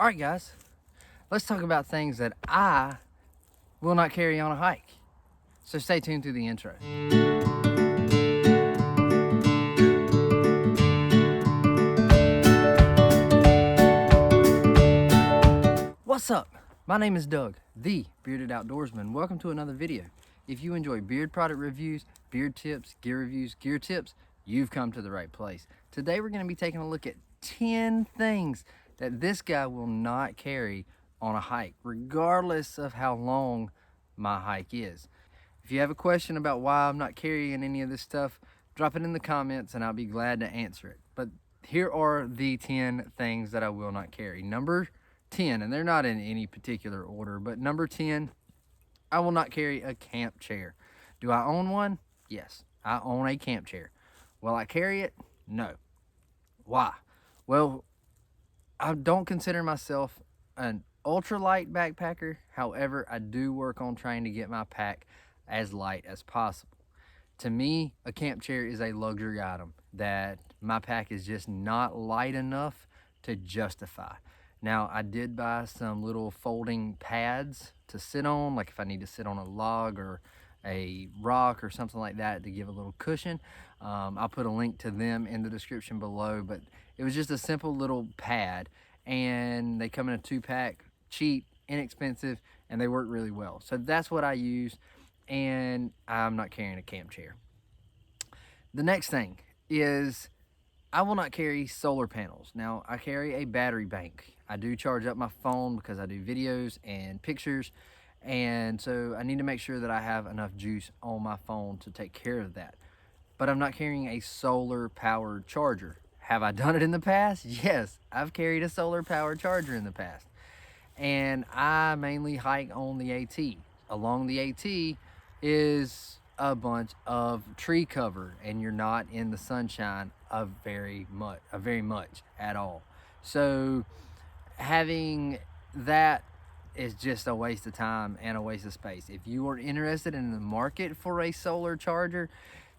All right, guys, let's talk about things that I will not carry on a hike. So stay tuned through the intro. What's up? My name is Doug, the Bearded Outdoorsman. Welcome to another video. If you enjoy beard product reviews, beard tips, gear tips, you've come to the right place. Today we're going to be taking a look at 10 things that this guy will not carry on a hike, regardless of how long my hike is. If you have a question about why I'm not carrying any of this stuff, drop it in the comments and I'll be glad to answer it. But here are the 10 things that I will not carry. Number 10, and they're not in any particular order, but number 10, I will not carry a camp chair. Do I own one? Yes, I own a camp chair. Will I carry it? No. Why? Well, I don't consider myself an ultralight backpacker. However, I do work on trying to get my pack as light as possible. To me, a camp chair is a luxury item that my pack is just not light enough to justify. Now, I did buy some little folding pads to sit on, like if I need to sit on a log or a rock or something like that to give a little cushion. I'll put a link to them in the description below, but it was just a simple little pad and they come in a 2-pack, cheap, inexpensive, and they work really well. So that's what I use, and I'm not carrying a camp chair. The next thing is I will not carry solar panels. Now, I carry a battery bank. I do charge up my phone because I do videos and pictures, and so I need to make sure that I have enough juice on my phone to take care of that. But I'm not carrying a solar powered charger. Have I done it in the past? Yes, I've carried a solar powered charger in the past. And I mainly hike on the AT. Along the AT is a bunch of tree cover, and you're not in the sunshine of very much at all. So having that is just a waste of time and a waste of space. If you are interested in the market for a solar charger,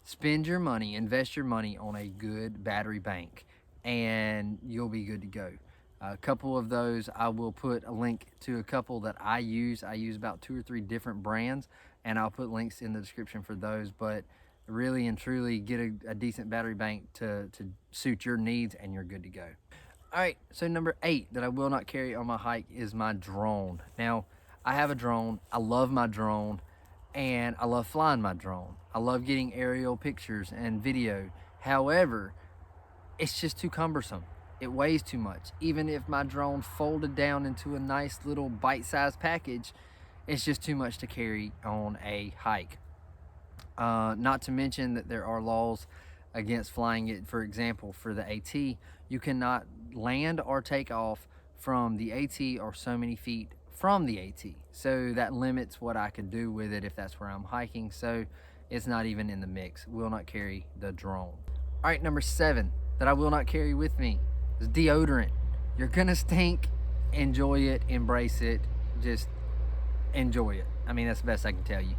spend your money, invest your money on a good battery bank, and you'll be good to go. A couple of those, I will put a link to a couple that I use. I use about 2 or 3 different brands, and I'll put links in the description for those. But really and truly, get a decent battery bank to suit your needs, and you're good to go. All right, so number 8 that I will not carry on my hike is my drone. Now, I have a drone. I love my drone, and I love flying my drone. I love getting aerial pictures and video. However, it's just too cumbersome. It weighs too much. Even if my drone folded down into a nice little bite-sized package, it's just too much to carry on a hike. Not to mention that there are laws against flying it. For example, for the AT, you cannot land or take off from the AT or so many feet from the AT. So that limits what I could do with it if that's where I'm hiking. So it's not even in the mix. Will not carry the drone. All right, number 7 that I will not carry with me is deodorant. You're gonna stink. Enjoy it, embrace it, just enjoy it. I mean, that's the best I can tell you.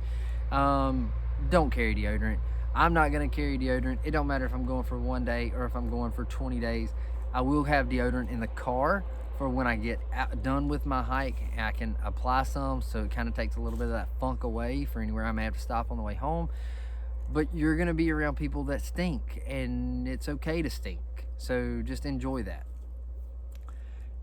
Don't carry deodorant. I'm not gonna carry deodorant. It don't matter if I'm going for 1 day or if I'm going for 20 days. I will have deodorant in the car for when I get done with my hike. I can apply some, so it kind of takes a little bit of that funk away for anywhere I may have to stop on the way home. But you're gonna be around people that stink, and it's okay to stink. So just enjoy that.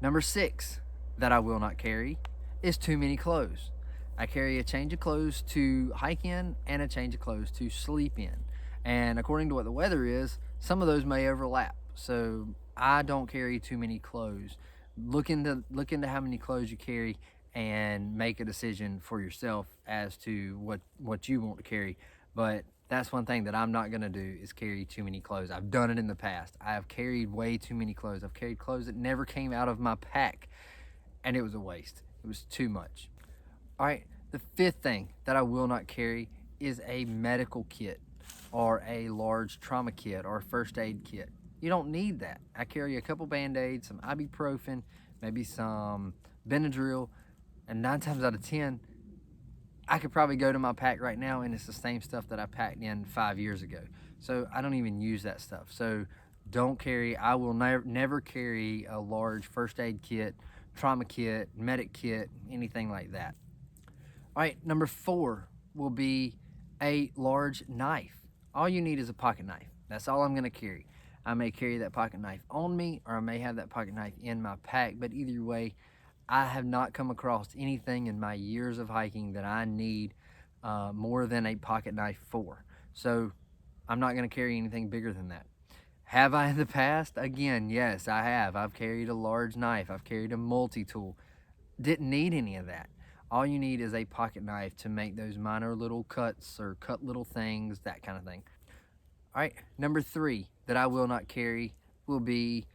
Number 6 that I will not carry is too many clothes. I carry a change of clothes to hike in and a change of clothes to sleep in. And according to what the weather is, some of those may overlap. So I don't carry too many clothes. Look into how many clothes you carry and make a decision for yourself as to what you want to carry. But that's one thing that I'm not gonna do, is carry too many clothes. I've done it in the past. I have carried way too many clothes. I've carried clothes that never came out of my pack, and it was a waste. It was too much. All right, the 5th thing that I will not carry is a medical kit or a large trauma kit or a first aid kit. You don't need that. I carry a couple Band-Aids, some ibuprofen, maybe some Benadryl, and 9 times out of 10, I could probably go to my pack right now and it's the same stuff that I packed in 5 years ago. So I don't even use that stuff. So don't carry, I will never carry a large first aid kit, trauma kit, medic kit, anything like that. All right, number 4 will be a large knife. All you need is a pocket knife. That's all I'm gonna carry. I may carry that pocket knife on me, or I may have that pocket knife in my pack, but either way, I have not come across anything in my years of hiking that I need more than a pocket knife for. So I'm not gonna carry anything bigger than that. Have I in the past? Again, yes, I have. I've carried a large knife. I've carried a multi-tool. Didn't need any of that. All you need is a pocket knife to make those minor little cuts or cut little things, that kind of thing. All right, number 3 that I will not carry will be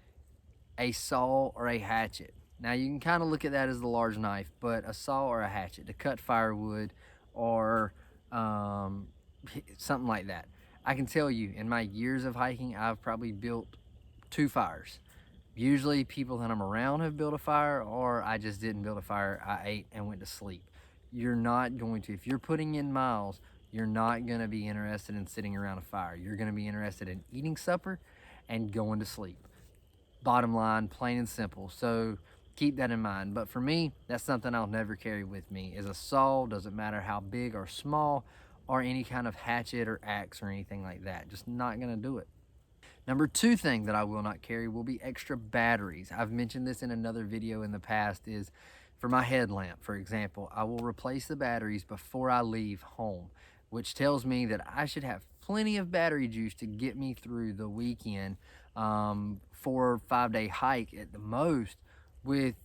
a saw or a hatchet. Now you can kind of look at that as the large knife, but a saw or a hatchet to cut firewood or something like that. I can tell you, in my years of hiking, I've probably built 2 fires. Usually people that I'm around have built a fire, or I just didn't build a fire. I ate and went to sleep. You're not going to, if you're putting in miles, you're not gonna be interested in sitting around a fire. You're gonna be interested in eating supper and going to sleep. Bottom line, plain and simple. So keep that in mind. But for me, that's something I'll never carry with me, is a saw. Doesn't matter how big or small, or any kind of hatchet or axe or anything like that. Just not gonna do it. Number 2 thing that I will not carry will be extra batteries. I've mentioned this in another video in the past, is for my headlamp, for example, I will replace the batteries before I leave home, which tells me that I should have plenty of battery juice to get me through the weekend, 4 or 5 day hike at the most,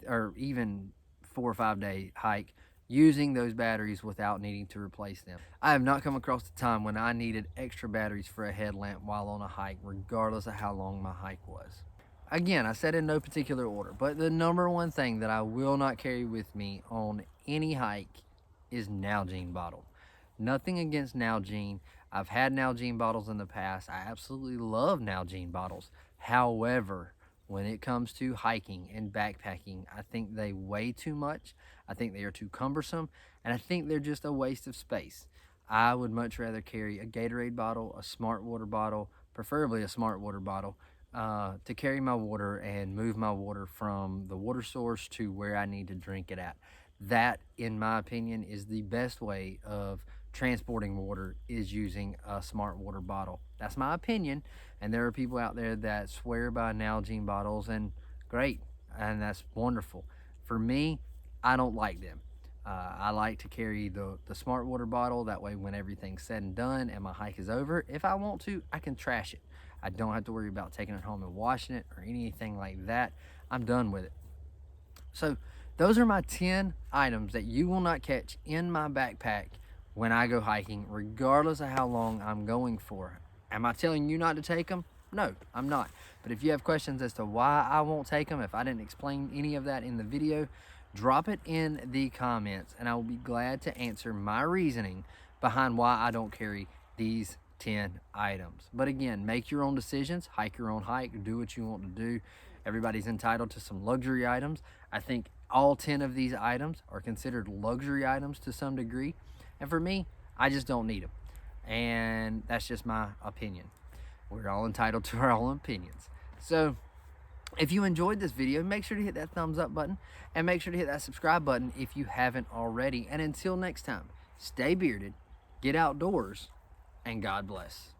or even 4 or 5 day hike, using those batteries without needing to replace them. I have not come across a time when I needed extra batteries for a headlamp while on a hike, regardless of how long my hike was. Again, I said in no particular order, but the number 1 thing that I will not carry with me on any hike is Nalgene bottle. Nothing against Nalgene. I've had Nalgene bottles in the past. I absolutely love Nalgene bottles. However, when it comes to hiking and backpacking, I think they weigh too much. I think they are too cumbersome, and I think they're just a waste of space. I would much rather carry a Gatorade bottle, a smart water bottle, preferably a smart water bottle, to carry my water and move my water from the water source to where I need to drink it at. That, in my opinion, is the best way of transporting water, is using a smart water bottle. That's my opinion, and there are people out there that swear by Nalgene bottles, and great, and that's wonderful. For me, I don't like them. I like to carry the smart water bottle. That way, when everything's said and done and my hike is over, if I want to, I can trash it. I don't have to worry about taking it home and washing it or anything like that. I'm done with it. So those are my 10 items that you will not catch in my backpack when I go hiking, regardless of how long I'm going for. Am I telling you not to take them? No, I'm not. But if you have questions as to why I won't take them, if I didn't explain any of that in the video, drop it in the comments and I will be glad to answer my reasoning behind why I don't carry these 10 items. But again, make your own decisions, hike your own hike, do what you want to do. Everybody's entitled to some luxury items. I think all 10 of these items are considered luxury items to some degree. And for me, I just don't need them. And that's just my opinion. We're all entitled to our own opinions. So if you enjoyed this video, make sure to hit that thumbs up button and make sure to hit that subscribe button if you haven't already. And until next time, stay bearded, get outdoors, and God bless.